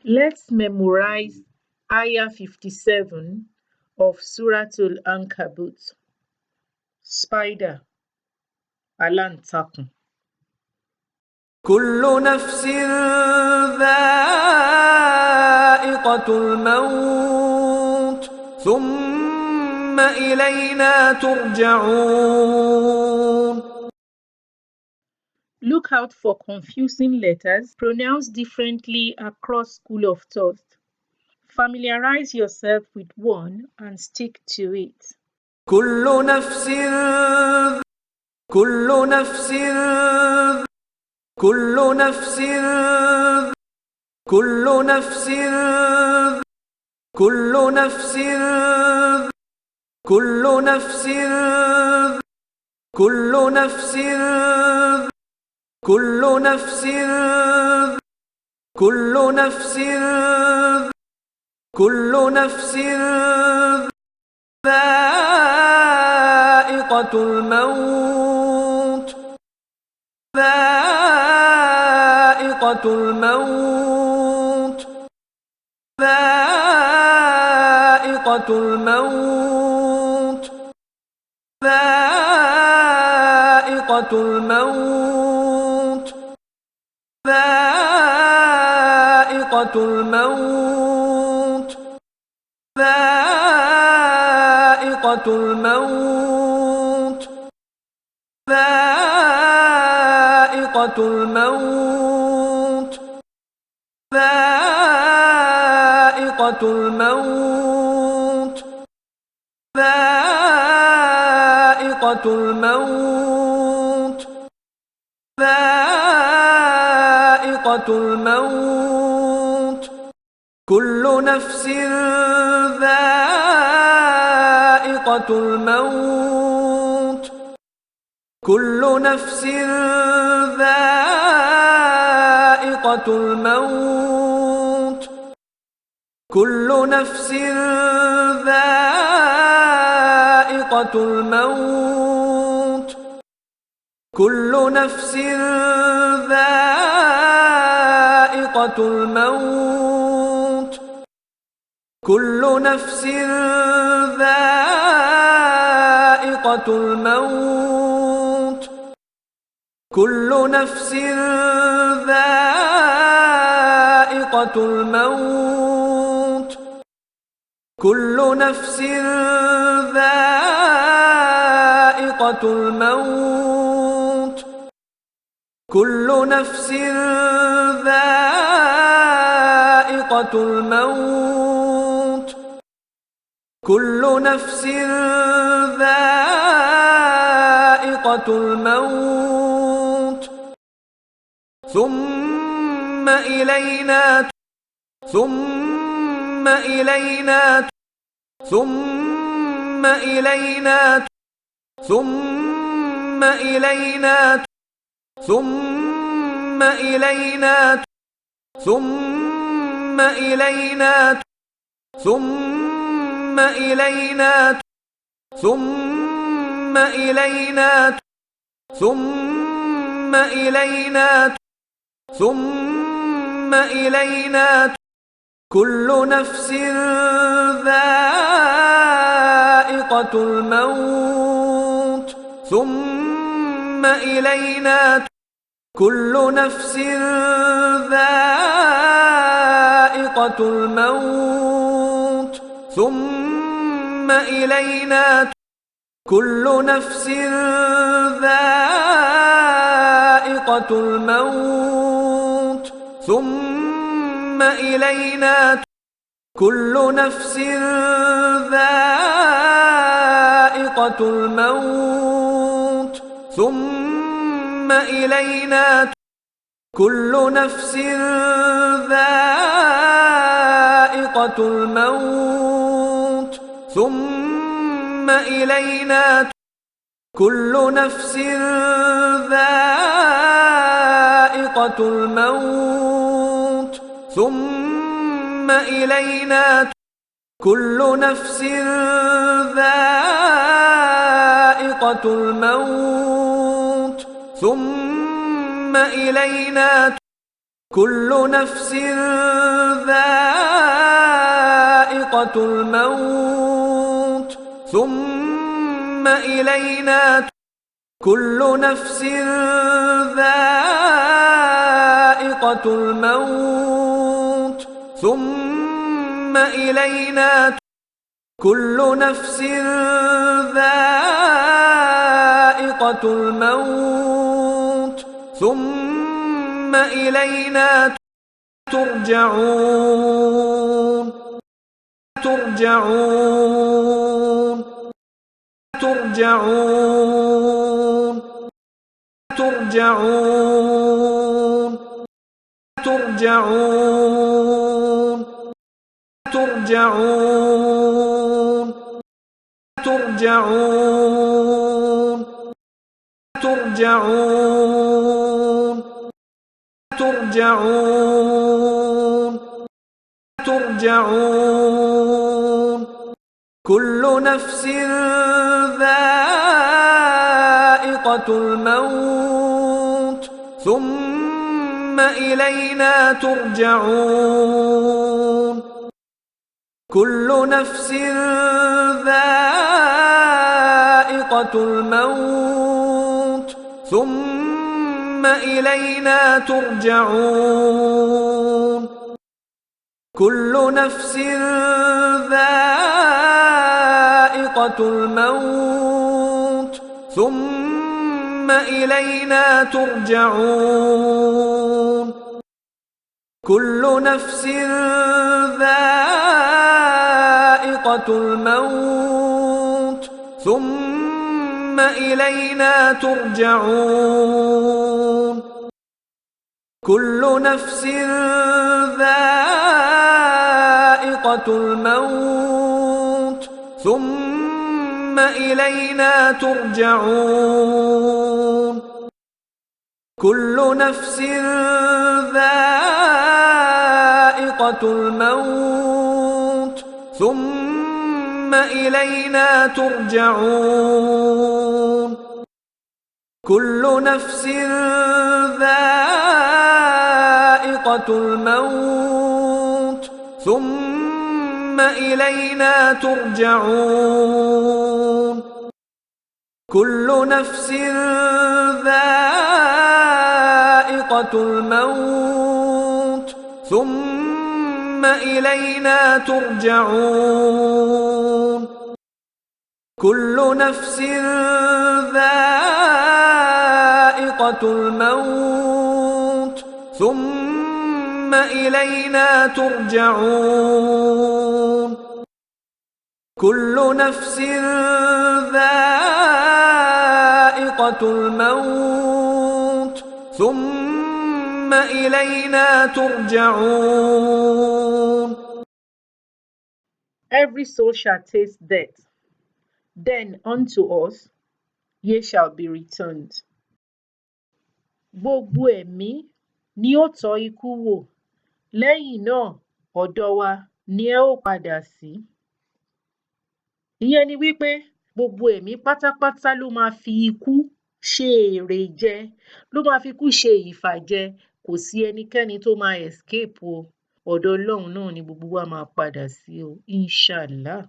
Let's memorize Ayah 57 of Suratul Ankabut. Spider, alantakun. كل نفس ذائقة الموت ثم إلينا ترجعون. Look out for confusing letters pronounced differently across school of thought. Familiarize yourself with one and stick to it. كل نفس كل نفس كل نفس كل نفس كل نفس كل نفس كل نفس كل نفس كل نفس كل نفس ذائقة الموت ذائقة الموت ذائقة الموت ذائقة الموت ذائقة الموت ذائقة الموت ذائقة الموت ذائقة الموت ذائقة الموت ذائقة الموت كل نفس ذائقة الموت كل نفس ذائقة الموت كل نفس ذائقة الموت كل نفس ذائقة الموت كل نفس ذائقة الموت كل نفس ذائقة الموت كل نفس ذائقة الموت كل نفس ذائقة الموت كل نفس ذائقة الموت ثم إلينا ثم إلينا ثم إلينا ثم إلينا ثم إلينا ثم إلينا ثم إلينا ثم إلينا ثم إلينا ثم إلينا كل نفس ذائقة الموت ثم إلينا كل نفس ذائقة الموت ثم إلينا كل نفس ذائقة الموت ثم إلينا كل نفس ذائقة الموت ثم إلينا كل نفس ذائقة الموت ثم إلينا كل نفس ذائقة الموت ثم إلينا كل نفس ذائقة الموت ثم إلينا كل نفس ذائقة الموت ثم إلينا كل نفس ذائقة الموت ثم إلينا كل نفس ذائقة الموت ثم إلينا ترجعون ترجعون ترجعون ترجعون ترجعون ترجعون ترجعون ترجعون ترجعون ترجعون كل نفس ذائقة الموت ثم إلينا ترجعون كل نفس ذائقة الموت ثم إلينا ترجعون كل نفس ذائقة الموت ثم إلينا ترجعون كل نفس ذائقة الموت ثم إلينا ترجعون كل نفس ذائقة الموت ثم إلينا ترجعون كل نفس ذائقة الموت ثم إلينا ترجعون كل نفس ذائقة الموت ثم إلينا ترجعون كل نفس ذائقة الموت ثم إلينا ترجعون كل نفس ذائقة الموت ثم إلينا ترجعون كل نفس ذائقة الموت ثم إلينا ترجعون. Every soul shall taste death. Then unto us ye shall be returned. Gbogbo ẹ̀mí ni ó tọ́ ikú wò, lẹ́yìn náà ọ̀dọ̀ wa ni ẹ ó padà sí. Ìyẹn ni wípé gbogbo ẹ̀mí pátápátá ló máa fi ikú ṣe èrè jẹ, ló máa fi ikú ṣe ìfàjẹ, kò sí ẹnikẹ́ni tó máa escape o. Ọ̀dọ̀ Ọlọ́run náà ni gbogbo wa máa padà sí o, inshallah.